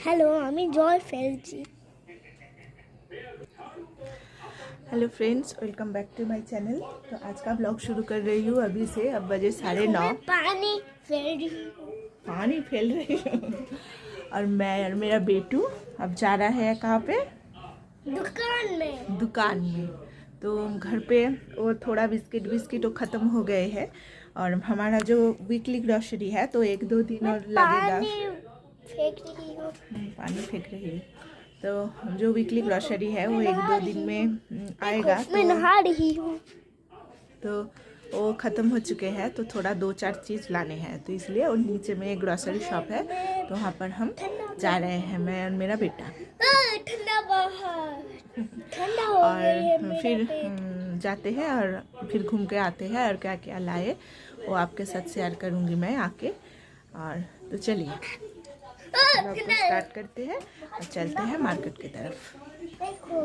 Hello, আমি জল ফেলছি। Hello friends, welcome back to my channel. तो आज का ब्लॉग शुरू कर रही हूँ अभी से। अब बजे 9:30। मैं पानी फेर रही हूँ पानी फैल रही हूँ और मैं और मेरा बेटू अब जा रहा है कहाँ पे? दुकान में। तो घर पे वो थोड़ा बिस्किट वो ख़त्म हो गए हैं और हमारा जो वीकली ग्रॉसरी है तो 1-2 दिन और लगेगा। पानी फेंक रही है। तो जो वीकली ग्रॉसरी है वो 1-2 दिन में आएगा। मैं नहा रही हूँ। तो वो ख़त्म हो चुके हैं तो थोड़ा 2-4 चीज़ लाने हैं, तो इसलिए और नीचे में एक ग्रॉसरी शॉप है तो वहाँ पर हम जा रहे हैं, मैं और मेरा बेटा। ठंडा बाहर, ठंडा हो और गई है मेरा फिर पेट। जाते हैं और फिर घूम के आते हैं और क्या क्या लाए वो आपके साथ शेयर करूँगी मैं आके। और तो चलिए स्टार्ट करते हैं और चलते हैं मार्केट की तरफ। देखो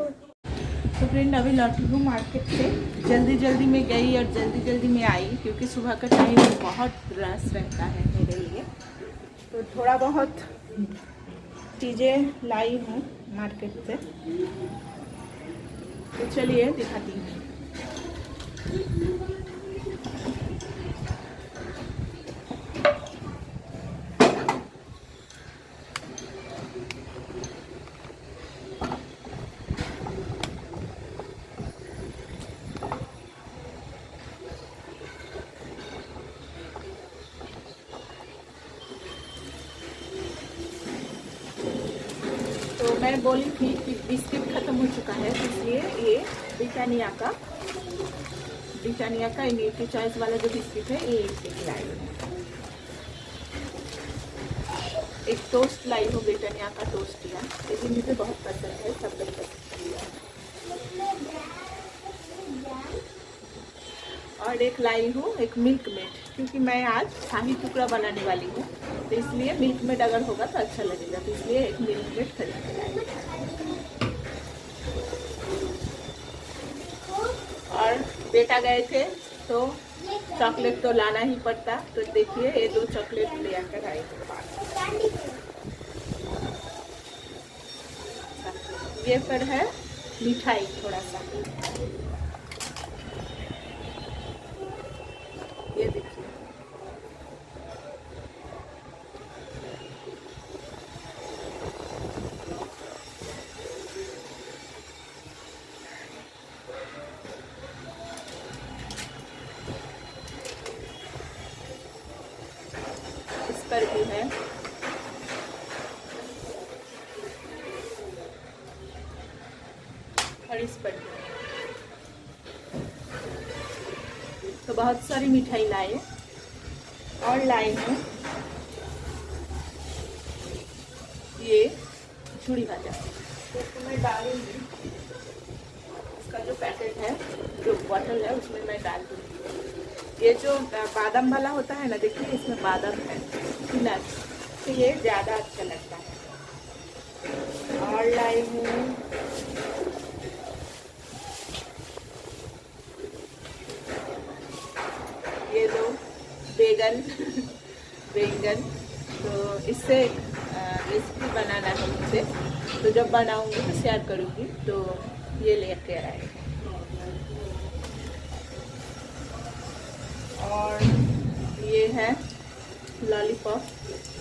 तो फ्रेंड अभी लौटी हूँ मार्केट से। जल्दी जल्दी में गई और जल्दी जल्दी में आई क्योंकि सुबह का टाइम बहुत रश रहता है मेरे लिए। तो थोड़ा बहुत चीज़ें लाई हूँ मार्केट से, तो चलिए दिखाती हूँ। तो मैं बोली थी कि बिस्किट ख़त्म हो चुका है तो इसलिए ये ब्रिटानिया का इम्यूनिटी चॉइस वाला जो बिस्किट है ये एक लाई हूँ। एक टोस्ट लाई हूँ, ब्रिटानिया का टोस्ट लिया, लेकिन मुझे बहुत पसंद है, सब लोग पसंद लिया। और एक लाई हूँ एक मिल्क मेड, क्योंकि मैं आज शाही टुकड़ा बनाने वाली हूँ तो इसलिए मिल्क मेड अगर होगा तो अच्छा लगेगा, तो इसलिए एक मिल्क मेड खरीद के लाई। और बेटा गए थे तो चॉकलेट तो लाना ही पड़ता, तो देखिए ये 2 चॉकलेट ले आकर आई। ये पर है मिठाई थोड़ा सा, ये देखिए। इस पर भी है। और इस पर भी। तो बहुत सारी मिठाई लाए और लाई हूँ ये चूड़ी भाजा, तो इसको मैं डालूंगी। इसका जो पैकेट है, जो बॉटल है उसमें मैं डाल दूँगी। ये जो बादाम वाला होता है ना, देखिए इसमें बादाम है पीनट्स, तो ये ज़्यादा अच्छा लगता है। और लाई हूँ ये दो बैंगन, तो इससे रेसिपी बनाना है मुझे, तो जब बनाऊंगी तो शेयर करूंगी, तो ये लेके आए। और ये है लॉलीपॉप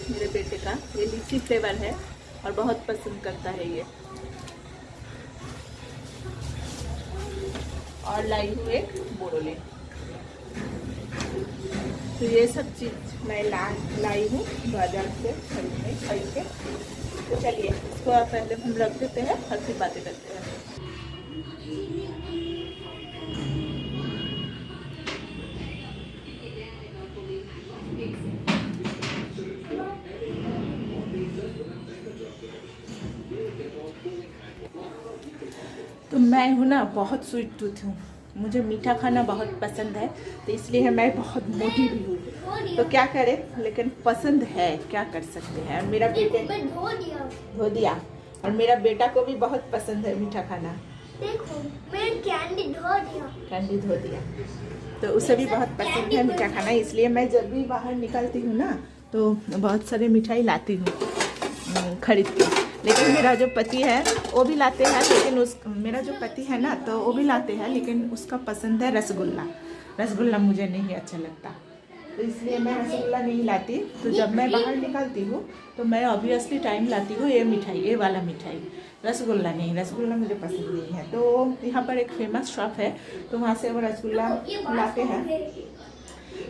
मेरे बेटे का, ये लीची फ्लेवर है और बहुत पसंद करता है ये। और लाई हूँ एक बोरोलिन। तो ये सब चीज़ मैं लाई हूँ बाजार से खरीद के। तो चलिए इसको पहले हम रख देते हैं और फिर बातें करते हैं। तो मैं हूँ ना बहुत स्वीट टूथ हूँ, मुझे मीठा खाना बहुत पसंद है, तो इसलिए मैं बहुत मोटी भी हूँ। तो क्या करें, लेकिन पसंद है, क्या कर सकते हैं। और मेरा बेटे धो दिया और मेरा बेटा को भी बहुत पसंद है मीठा खाना। देखो मैं कैंडी धो दिया, तो उसे भी बहुत पसंद है मीठा खाना, इसलिए मैं जब भी बाहर निकलती हूँ ना तो बहुत सारे मिठाई लाती हूँ। खरीद के। लेकिन मेरा जो पति है वो भी लाते हैं, लेकिन मेरा जो पति है ना तो वो भी लाते हैं, लेकिन उसका पसंद है रसगुल्ला। रसगुल्ला मुझे नहीं अच्छा लगता, तो इसलिए मैं रसगुल्ला नहीं लाती। तो जब मैं बाहर निकलती हूँ तो मैं ऑब्वियसली टाइम लाती हूँ ये मिठाई, ये वाला मिठाई, रसगुल्ला नहीं। रसगुल्ला मुझे पसंद नहीं है। तो यहाँ पर एक फेमस शॉप है तो वहाँ से वो रसगुल्ला लाते हैं,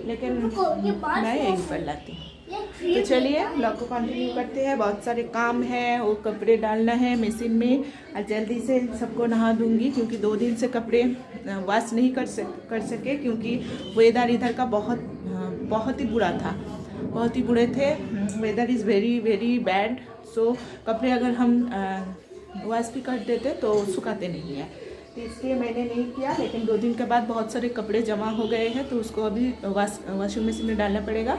लेकिन मैं यहीं पर लाती हूँ। तो चलिए ब्लॉग को कंटिन्यू करते हैं। बहुत सारे काम हैं, वो कपड़े डालना है मशीन में और जल्दी से सबको नहा दूंगी, क्योंकि 2 दिन से कपड़े वॉश नहीं कर सके, क्योंकि वेदर इधर का बहुत ही बुरा था, बहुत ही बुरे थे। Weather is very very bad. So कपड़े अगर हम वॉश भी कर देते तो सुखाते नहीं है, तो इसलिए मैंने नहीं किया। लेकिन 2 दिन के बाद बहुत सारे कपड़े जमा हो गए हैं, तो उसको अभी वॉशिंग मशीन में डालना पड़ेगा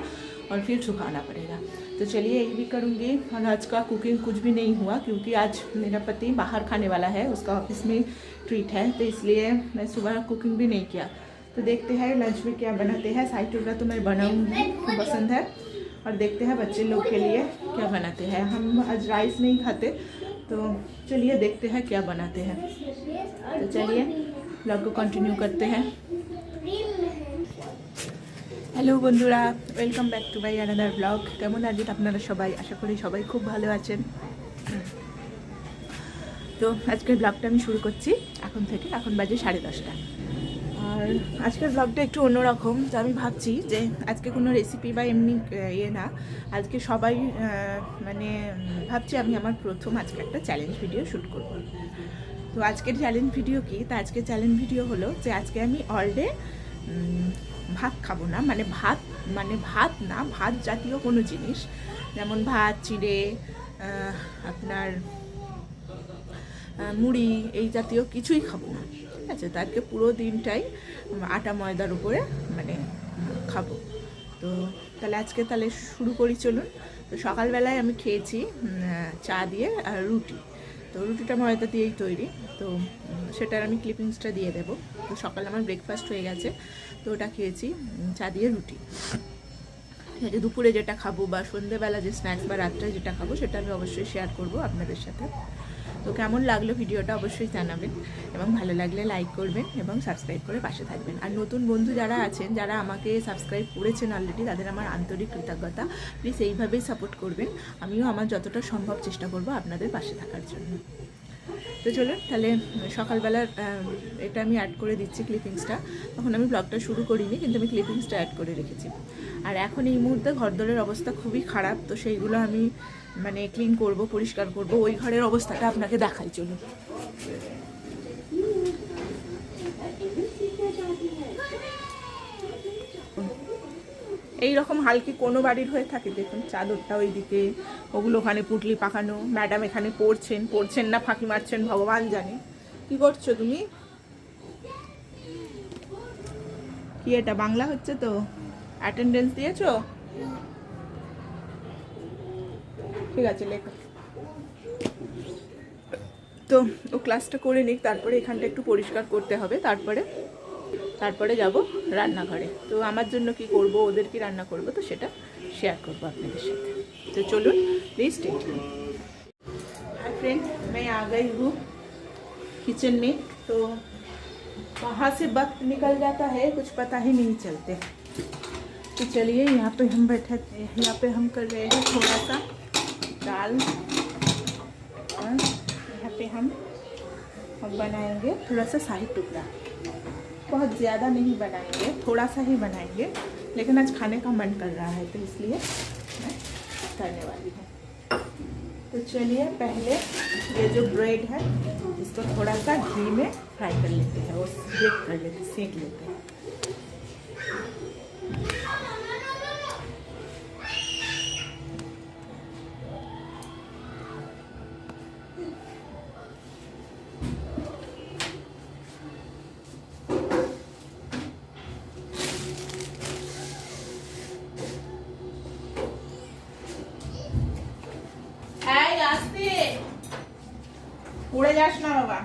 और फिर सुखाना पड़ेगा। तो चलिए यही भी करूँगी। और आज का कुकिंग कुछ भी नहीं हुआ, क्योंकि आज मेरा पति बाहर खाने वाला है, उसका ऑफिस में ट्रीट है, तो इसलिए मैं सुबह कुकिंग भी नहीं किया। तो देखते हैं लंच में क्या बनाते हैं। साई टुकड़ा तो मैं बनाऊँगी, पसंद है। और देखते हैं बच्चे लोग के लिए क्या बनाते हैं। हम आज राइस नहीं खाते, तो चलिए देखते हैं क्या बनाते हैं। तो चलिए ब्लॉग को कंटिन्यू करते हैं। হ্যালো বন্ধুরা, welcome back to my another blog. কেমন আছেন আপনারা সবাই? আশা করি সবাই খুব ভালো আছেন। তো আজকের ব্লগটা আমি শুরু করছি এখন থেকে। এখন বাজে 10:30। আর আজকের ব্লগটা একটু অন্যরকম। তো আমি ভাবছি যে আজকে কোনো রেসিপি বা এমনি না, আজকে সবাই মানে ভাবছি আমি আমার প্রথম আজকে একটা চ্যালেঞ্জ ভিডিও শ্যুট করব। তো আজকের চ্যালেঞ্জ ভিডিও কি? তা আজকের চ্যালেঞ্জ ভিডিও হলো যে আজকে আমি অল ডে ভাত খাবো না, মানে ভাত না, ভাত জাতীয় কোনো জিনিস, যেমন ভাত, চিড়ে, আপনার মুড়ি, এই জাতীয় কিছুই খাবো না, ঠিক আছে? তাকে পুরো দিনটাই আটা ময়দার উপরে মানে খাবো। তো তাহলে শুরু করি, চলুন। তো সকালবেলায় আমি খেয়েছি চা দিয়ে আর রুটি। তো রুটিটা ময়দা দিয়েই তৈরি, তো সেটার আমি ক্লিপিংসটা দিয়ে দেবো। তো সকালে আমার ব্রেকফাস্ট হয়ে গেছে, তো ওটা খেয়েছি চা দিয়ে রুটি। যে দুপুরে যেটা খাবো বা সন্ধ্যেবেলা যে স্ন্যাক্স বা রাত্রে যেটা খাবো সেটা আমি অবশ্যই শেয়ার করব আপনাদের সাথে। তো কেমন লাগলো ভিডিওটা অবশ্যই জানাবেন, এবং ভালো লাগলে লাইক করবেন এবং সাবস্ক্রাইব করে পাশে থাকবেন। আর নতুন বন্ধু যারা আছেন, যারা আমাকে সাবস্ক্রাইব করেছেন অলরেডি, তাদের আমার আন্তরিক কৃতজ্ঞতা। প্লিজ এইভাবেই সাপোর্ট করবেন। আমিও আমার যতটা সম্ভব চেষ্টা করব আপনাদের পাশে থাকার জন্য। তো চলুন তাহলে সকালবেলার এটা আমি অ্যাড করে দিচ্ছি ক্লিপিংসটা। তখন আমি ব্লগটা শুরু করিনি, কিন্তু আমি ক্লিপিংসটা অ্যাড করে রেখেছি। আর এখন এই মুহূর্তে ঘরদোরের অবস্থা খুবই খারাপ, তো সেইগুলো আমি মানে ক্লিন করব, পরিষ্কার করব। ওই ঘরের অবস্থাটা আপনাকে দেখাই, চলুন। এইরকম হালকি কোনো বাড়ির হয়ে থাকে, দেখুন চাদরটা ওইদিকে, ওগুলো ওখানে পুটলি পাকানো, ম্যাডাম এখানে পড়ছেন না ফাঁকি মারছেন ভগবান জানে। কি করছো তুমি? কি এটা বাংলা হচ্ছে তো? অ্যাটেন্ডেন্স দিয়েছো? ঠিক আছে, লেখো। তো ও ক্লাসটা করে নিক, তারপরে এখানটা একটু পরিষ্কার করতে হবে, তারপরে যাব রান্নাঘরে। তো আমার জন্য কি করব, ওদের কি রান্না করব, তো সেটা শেয়ার করব আপনাদের সাথে। তো চলুন please stay tuned. Hi friend, मैं आ गई हूँ किचन में। तो कहाँ से वक्त निकल जाता है कुछ पता ही नहीं चलते। तो चलिए यहाँ पे हम कर रहे हैं थोड़ा सा दाल, और यहाँ पे हम बनाएंगे थोड़ा सा शाही टुकड़ा। बहुत ज़्यादा नहीं बनाएंगे, थोड़ा सा ही बनाएंगे, लेकिन आज खाने का मन कर रहा है तो इसलिए मैं करने वाली हूँ। तो चलिए पहले ये जो ब्रेड है इसको थोड़ा सा घी में फ्राई कर लेते हैं, और सेक लेते हैं। উড়ে যাস না বাবা।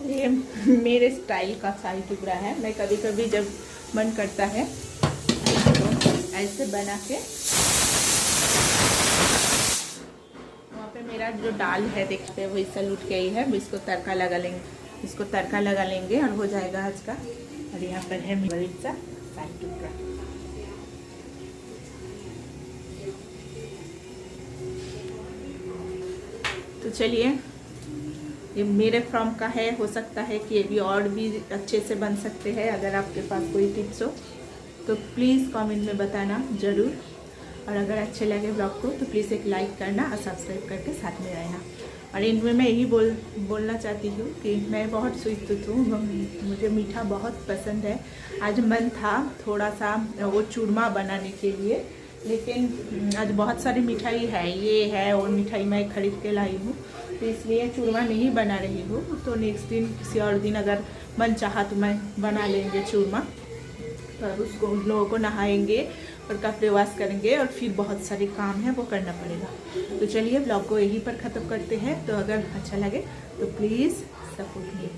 ये मेरे स्टाइल का शाही टुकड़ा है। मैं कभी कभी जब मन करता है तो ऐसे बना के, वहाँ पे मेरा जो दाल है देखते हैं वही सल उठ गई है, इसको तड़का लगा लेंगे, इसको तड़का लगा लेंगे और हो जाएगा आज का। और यहाँ पर है मिर्चा शाही टुकड़ा। तो चलिए, ये मेरे फ्रॉम का है, हो सकता है कि ये भी और भी अच्छे से बन सकते हैं। अगर आपके पास कोई टिप्स हो तो प्लीज़ कमेंट में बताना ज़रूर। और अगर अच्छे लगे ब्लॉग को तो प्लीज़ एक लाइक करना और सब्सक्राइब करके साथ में रहना। और इनमें मैं यही बोलना चाहती हूँ कि मैं बहुत स्वीट टूथ हूँ, मुझे मीठा बहुत पसंद है। आज मन था थोड़ा सा वो चूरमा बनाने के लिए, लेकिन आज बहुत सारी मिठाई है, ये है और मिठाई मैं खरीद के लाई हूँ, तो इसलिए चूरमा नहीं बना रही हूँ। तो नेक्स्ट दिन किसी और दिन अगर मन चाहा तो मैं बना लेंगे चूरमा। तो उसको उन लोगों को नहाएंगे और कपड़े वॉश करेंगे और फिर बहुत सारे काम है वो करना पड़ेगा। तो चलिए ब्लॉग को यहीं पर ख़त्म करते हैं। तो अगर अच्छा लगे तो प्लीज़ सपोर्ट कीजिए।